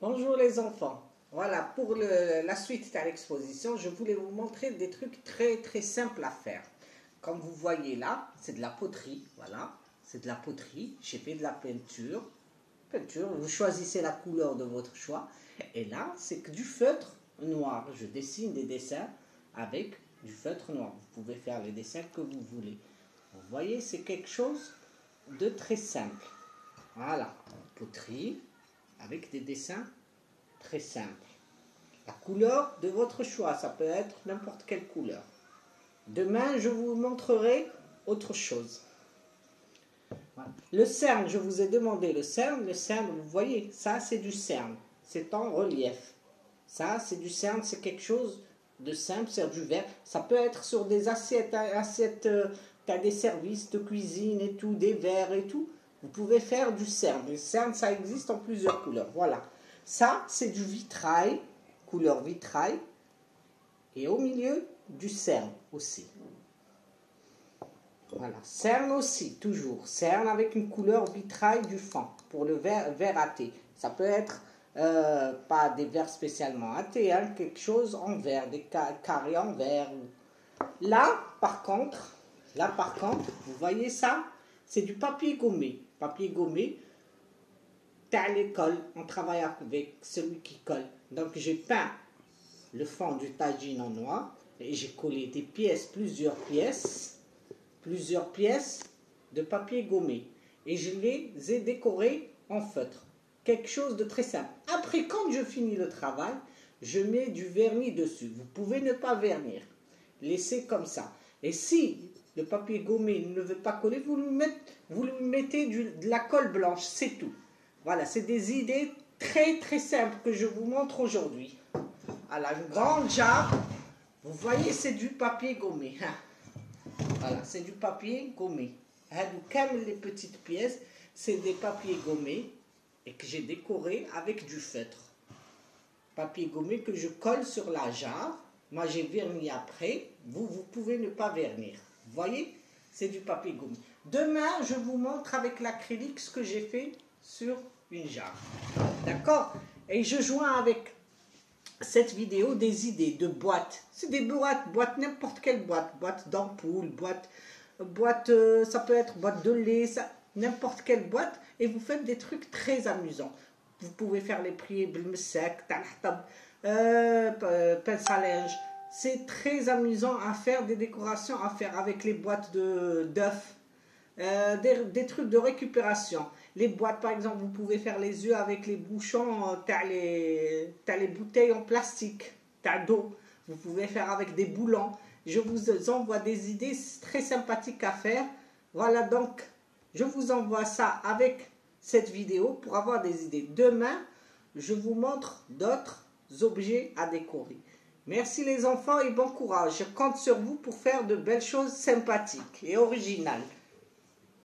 Bonjour les enfants. Voilà, pour la suite de l'exposition, je voulais vous montrer des trucs très simples à faire. Comme vous voyez là, c'est de la poterie. Voilà, c'est de la poterie. J'ai fait de la peinture. Vous choisissez la couleur de votre choix. Et là, c'est que du feutre noir. Je dessine des dessins avec du feutre noir. Vous pouvez faire les dessins que vous voulez. Vous voyez, c'est quelque chose de très simple. Voilà, poterie avec des dessins très simples. La couleur de votre choix, ça peut être n'importe quelle couleur. Demain, je vous montrerai autre chose. Voilà. Le cerne, je vous ai demandé le cerne, vous voyez, ça c'est du cerne, c'est en relief. Ça c'est du cerne, c'est quelque chose de simple, c'est du verre. Ça peut être sur des assiettes, t'as des services de cuisine et tout, des verres et tout. Vous pouvez faire du cerne. Le cerne, ça existe en plusieurs couleurs. Voilà. Ça, c'est du vitrail, couleur vitrail. Et au milieu, du cerne aussi. Voilà. Cerne aussi, toujours. Cerne avec une couleur vitrail du fond. Pour le verre à thé. Ça peut être pas des verres spécialement à thé, hein, quelque chose en verre, des carrés en verre. Là, par contre, vous voyez ça? C'est du papier gommé. Papier gommé, à l'école, on travaille avec celui qui colle. Donc j'ai peint le fond du tagine en noir et j'ai collé des pièces, plusieurs pièces de papier gommé. Et je les ai décorées en feutre. Quelque chose de très simple. Après, quand je finis le travail, je mets du vernis dessus. Vous pouvez ne pas vernir. Laissez comme ça. Et si le papier gommé ne veut pas coller, vous lui mettez de la colle blanche, c'est tout. Voilà, c'est des idées très simples que je vous montre aujourd'hui. Voilà, une grande jarre. Vous voyez, c'est du papier gommé. Voilà, c'est du papier gommé. Comme les petites pièces, c'est des papiers gommés et que j'ai décoré avec du feutre. Papier gommé que je colle sur la jarre. Moi, j'ai verni après. Vous pouvez ne pas vernir. Vous voyez, c'est du papier gommé. Demain, je vous montre avec l'acrylique ce que j'ai fait sur une jarre. D'accord? Et je joins avec cette vidéo des idées de boîtes. C'est des boîtes, n'importe quelle boîte. Boîte d'ampoule, boîte, ça peut être boîte de lait, n'importe quelle boîte. Et vous faites des trucs très amusants. Vous pouvez faire les prix, sec, pince à linge. C'est très amusant à faire, des décorations à faire avec les boîtes d'œufs. Des trucs de récupération. Les boîtes, par exemple, vous pouvez faire les œufs avec les bouchons, t'as les bouteilles en plastique, t'as d'eau. Vous pouvez faire avec des boulons. Je vous envoie des idées très sympathiques à faire. Voilà, donc, je vous envoie ça avec cette vidéo pour avoir des idées. Demain, je vous montre d'autres objets à décorer. Merci les enfants et bon courage. Je compte sur vous pour faire de belles choses sympathiques et originales.